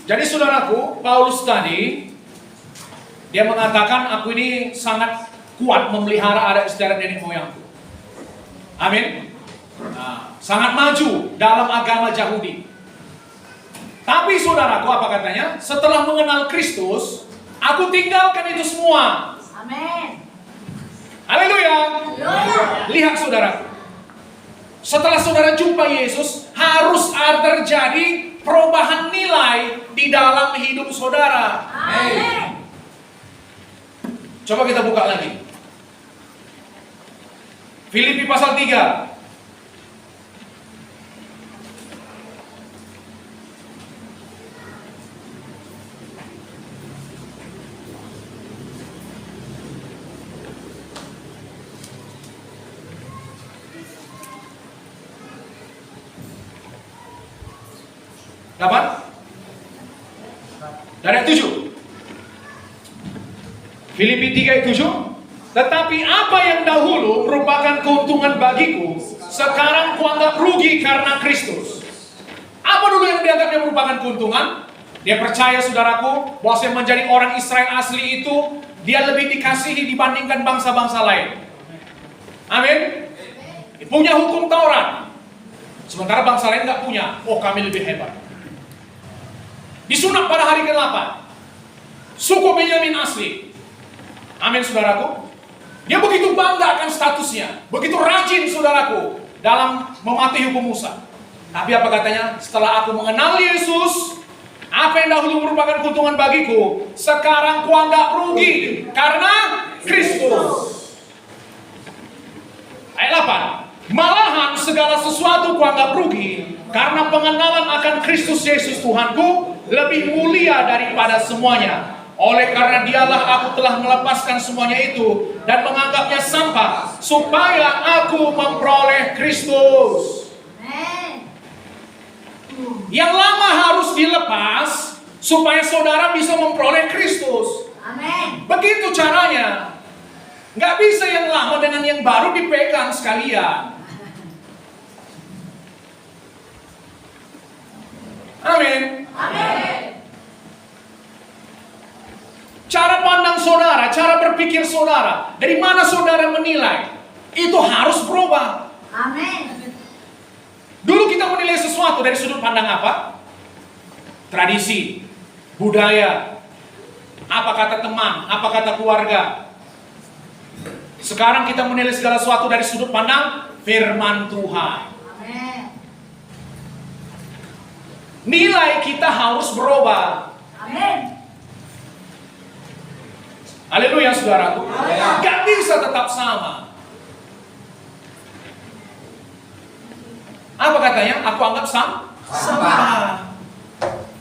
Jadi saudaraku, Paulus tadi dia mengatakan, aku ini sangat kuat memelihara adat istiadat nenek moyangku. Amin. Nah, sangat maju dalam agama Yahudi. Tapi saudaraku, apa katanya? Setelah mengenal Kristus, aku tinggalkan itu semua. Amin. Haleluya. Haleluya. Lihat saudaraku, setelah saudara jumpa Yesus, harus terjadi perubahan nilai di dalam hidup saudara. Amin. Coba kita buka lagi. Filipi pasal 3. Dapat? Dari ayat 7. Filipi 3 ayat 7. Tetapi apa yang dahulu merupakan keuntungan bagiku, sekarang kuanggap rugi karena Kristus. Apa dulu yang dianggapnya merupakan keuntungan? Dia percaya, saudaraku, bahwa saya menjadi orang Israel asli itu, dia lebih dikasihi dibandingkan bangsa-bangsa lain. Amin. Punya hukum Taurat, sementara bangsa lain nggak punya. Oh, kami lebih hebat. Disunat pada hari ke-8, suku Benyamin asli. Amin, saudaraku. Dia begitu bangga akan statusnya, begitu rajin, saudaraku, dalam mematuhi hukum Musa. Tapi apa katanya? Setelah aku mengenal Yesus, apa yang dahulu merupakan keuntungan bagiku, sekarang kuanggap rugi karena Kristus. Ayat 8. Malahan segala sesuatu kuanggap rugi karena pengenalan akan Kristus Yesus Tuhanku lebih mulia daripada semuanya. Oleh karena dialah aku telah melepaskan semuanya itu dan menganggapnya sampah, supaya aku memperoleh Kristus. Amin. Yang lama harus dilepas supaya saudara bisa memperoleh Kristus. Amin. Begitu caranya. Nggak bisa yang lama dengan yang baru dipegang sekalian. Amin. Amin. Cara pandang saudara, cara berpikir saudara, dari mana saudara menilai, itu harus berubah. Amin. Dulu kita menilai sesuatu dari sudut pandang apa? Tradisi, budaya, apa kata teman, apa kata keluarga. Sekarang kita menilai segala sesuatu dari sudut pandang firman Tuhan. Amin. Nilai kita harus berubah. Amin. Haleluya, saudaraku. Haleluya. Gak bisa tetap sama. Apa katanya? Aku anggap sampah.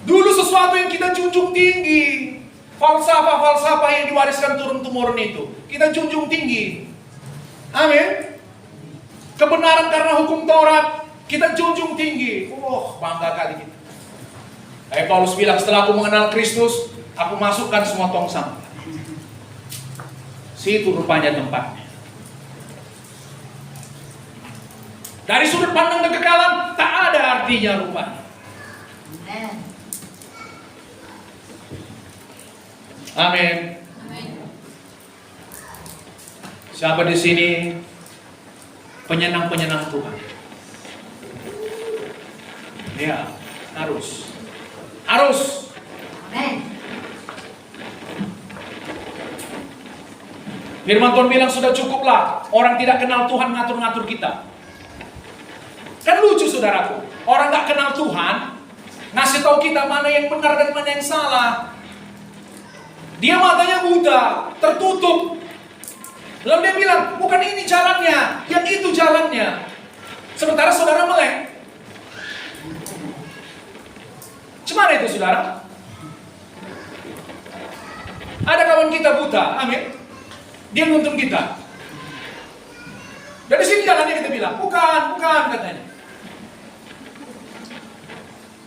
Dulu sesuatu yang kita junjung tinggi, falsafah-falsafah yang diwariskan turun-temurun itu, kita junjung tinggi. Amin. Kebenaran karena hukum Taurat, kita junjung tinggi. Bangga kali kita. Paulus bilang, setelah aku mengenal Kristus, aku masukkan semua tong sampah. Situ rupanya tempatnya. Dari sudut pandang kekekalan, tak ada artinya rupanya. Amen. Amin. Siapa di sini penyenang-penyenang Tuhan? Ya, harus. Amen. Firman Tuhan bilang sudah cukuplah orang tidak kenal Tuhan ngatur-ngatur kita. Kan lucu saudaraku, orang gak kenal Tuhan ngasih tahu kita mana yang benar dan mana yang salah. Dia matanya buta, tertutup. Lalu dia bilang, bukan ini jalannya, yang itu jalannya. Sementara saudara melek. Gimana itu saudara? Ada kawan kita buta, amin. Dia nuntun kita. Dari sini jalannya kita bilang, bukan katanya.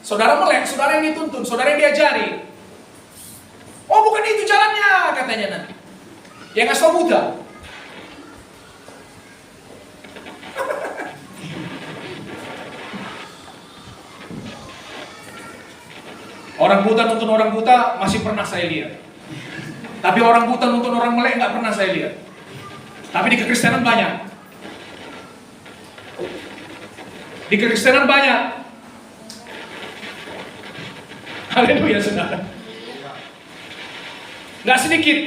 Saudara melek, saudara yang dituntun, saudara yang diajari. Oh bukan itu jalannya, katanya nanti. Yang ngasih tau buta. Orang buta nuntun orang buta masih pernah saya lihat. Tapi orang buta nuntun orang melek nggak pernah saya lihat. Tapi di kekristenan banyak. Di kekristenan banyak. Haleluya saudara. Nggak sedikit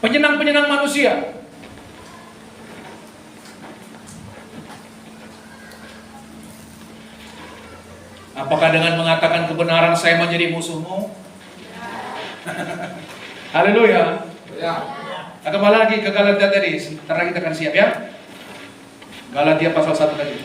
penyenang-penyenang manusia. Apakah dengan mengatakan kebenaran saya menjadi musuhmu? Haleluya. Nah, kembali lagi ke Galatia tadi. Sebentar lagi kita akan siap ya. Galatia pasal 1 tadi.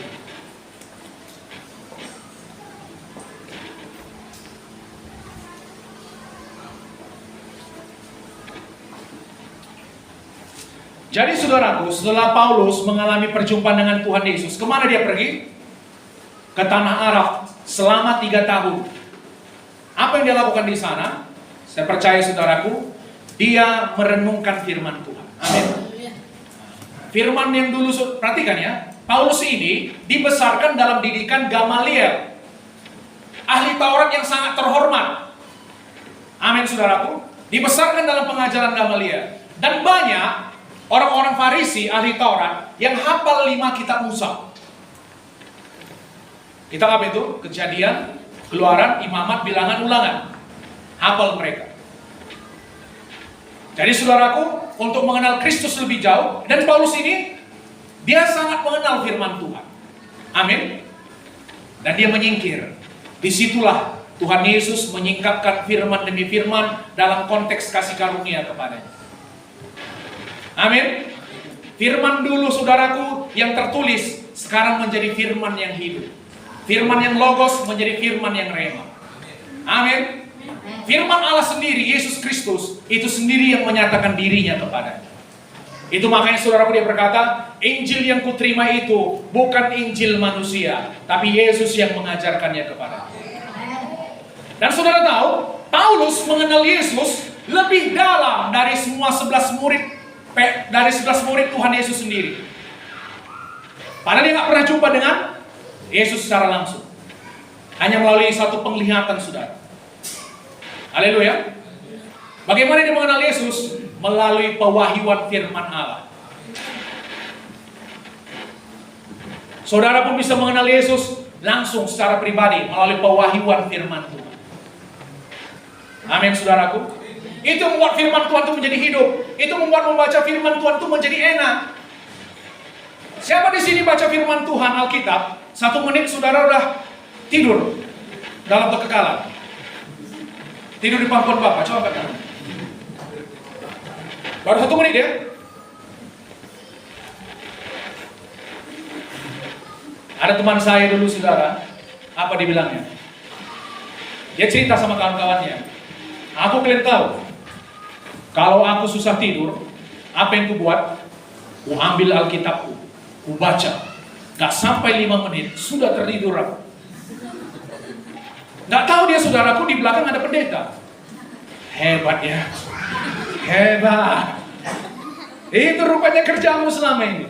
Jadi saudaraku, setelah Paulus mengalami perjumpaan dengan Tuhan Yesus, kemana dia pergi? Ke tanah Arab selama 3 tahun. Apa yang dia lakukan di sana? Saya percaya saudaraku, dia merenungkan firman Tuhan. Amin. Firman yang dulu, perhatikan ya, Paulus ini dibesarkan dalam didikan Gamaliel, ahli Taurat yang sangat terhormat. Amin saudaraku. Dibesarkan dalam pengajaran Gamaliel. Dan banyak orang-orang Farisi, ahli Taurat, yang hafal 5 kitab Musa. Kitab apa itu? Kejadian, Keluaran, Imamat, Bilangan, Ulangan. Hafal mereka. Jadi saudaraku, untuk mengenal Kristus lebih jauh, dan Paulus ini, dia sangat mengenal firman Tuhan. Amin. Dan dia menyingkir. Disitulah Tuhan Yesus menyingkapkan firman demi firman dalam konteks kasih karunia kepadanya. Amin. Firman dulu saudaraku yang tertulis sekarang menjadi firman yang hidup. Firman yang logos menjadi firman yang rema. Amin. Firman Allah sendiri, Yesus Kristus, itu sendiri yang menyatakan dirinya kepadanya. Itu makanya saudaraku dia berkata, Injil yang kuterima itu bukan Injil manusia, tapi Yesus yang mengajarkannya kepadanya. Dan saudara tahu, Paulus mengenal Yesus lebih dalam dari semua 11 murid, dari 11 murid Tuhan Yesus sendiri. Padahal dia gak pernah jumpa dengan Yesus secara langsung. Hanya melalui satu penglihatan saudara. Haleluya. Bagaimana dia mengenal Yesus? Melalui pewahyuan firman Allah. Saudara pun bisa mengenal Yesus langsung secara pribadi melalui pewahyuan firman Tuhan. Amin saudaraku. Itu membuat firman Tuhan itu menjadi hidup. Itu membuat membaca firman Tuhan itu menjadi enak. Siapa di sini baca firman Tuhan Alkitab, 1 menit saudara udah tidur dalam kekekalan. Tidur di pangkuan Bapak, coba angkat tangan. Baru 1 menit ya. Ada teman saya dulu saudara, apa dibilangnya? Dia cerita sama kawan-kawannya. Aku kalian tahu, kalau aku susah tidur, apa yang kubuat? Ku ambil Alkitabku, ku baca. Gak sampai 5 menit, sudah tertidur aku. Nggak tahu dia saudaraku di belakang ada pendeta. Hebat ya. Hebat. Itu rupanya kerjamu selama ini.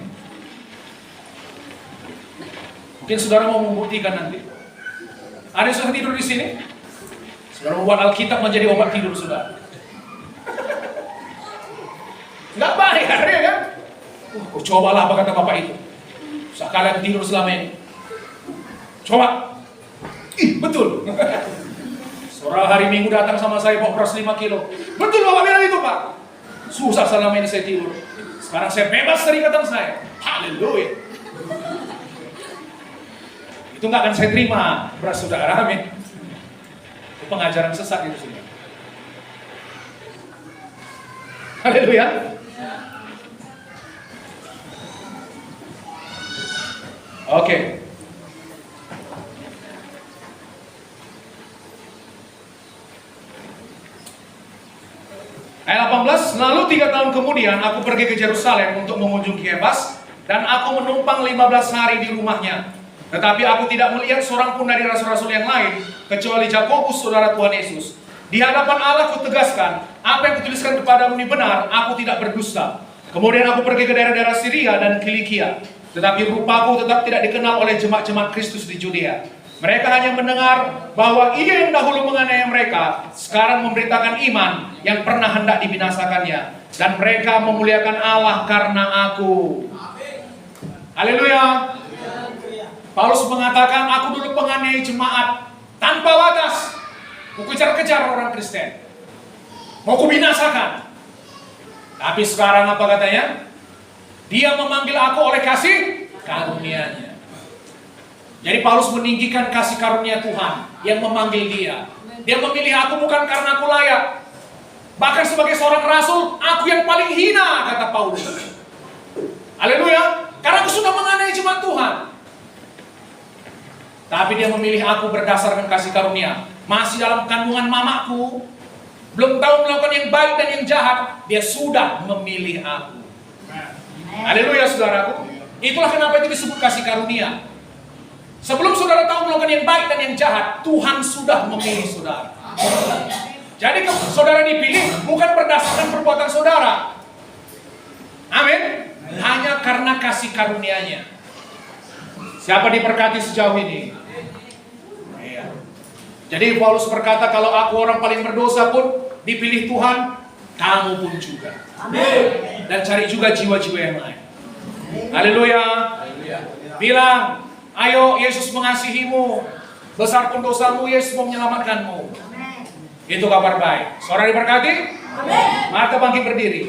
Mungkin saudara mau membuktikan nanti. Ada yang sudah tidur di sini? Saudara membuat Alkitab menjadi obat tidur saudara. Nggak bayar ya kan? Cobalah apa kata Bapak itu. Sekalian tidur selama ini. Coba. Betul. Seorang hari Minggu datang sama saya bawa beras 5 kilo. Betul Bapak bilang itu Pak. Susah selama ini saya tidur. Sekarang saya bebas dari ikatan saya. Haleluya. Itu nggak akan saya terima beras saudara. Amin. Itu pengajaran sesat itu saudara. Haleluya. Oke. Ayat 18, lalu 3 tahun kemudian aku pergi ke Yerusalem untuk mengunjungi Kefas dan aku menumpang 15 hari di rumahnya. Tetapi aku tidak melihat seorang pun dari rasul-rasul yang lain kecuali Yakobus saudara Tuhan Yesus. Di hadapan Allah ku tegaskan, apa yang kutuliskan kepadamu ini benar, aku tidak berdusta. Kemudian aku pergi ke daerah-daerah Syria dan Kilikia. Tetapi rupaku tetap tidak dikenal oleh jemaat-jemaat Kristus di Judea. Mereka hanya mendengar bahwa ia yang dahulu menganiaya mereka sekarang memberitakan iman yang pernah hendak dibinasakannya, dan mereka memuliakan Allah karena aku. Haleluya. Paulus mengatakan, aku dulu penganiaya jemaat tanpa batas. Mau kejar-kejar orang Kristen, mau kubinasakan. Tapi sekarang apa katanya? Dia memanggil aku oleh kasih karunia-Nya. Jadi Paulus meninggikan kasih karunia Tuhan yang memanggil dia. Dia memilih aku bukan karena aku layak. Bahkan sebagai seorang rasul, aku yang paling hina, kata Paulus. Haleluya. Karena aku sudah menganiaya jemaat Tuhan. Tapi dia memilih aku berdasarkan kasih karunia. Masih dalam kandungan mamaku, belum tahu melakukan yang baik dan yang jahat, dia sudah memilih aku. Haleluya saudaraku. Itulah kenapa itu disebut kasih karunia. Sebelum saudara tahu melakukan yang baik dan yang jahat, Tuhan sudah memilih saudara. Jadi saudara dipilih bukan berdasarkan perbuatan saudara. Amin. Hanya karena kasih karunia-Nya. Siapa diberkati sejauh ini? Iya. Jadi Paulus berkata, kalau aku orang paling berdosa pun dipilih Tuhan, kamu pun juga. Amin. Dan cari juga jiwa-jiwa yang lain. Haleluya. Bilang, ayo Yesus mengasihimu. Besar pun dosamu, Yesus mau menyelamatkanmu. Amen. Itu kabar baik. Saudara diberkati? Amin. Mari kita bangkit berdiri.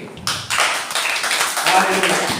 Haleluya.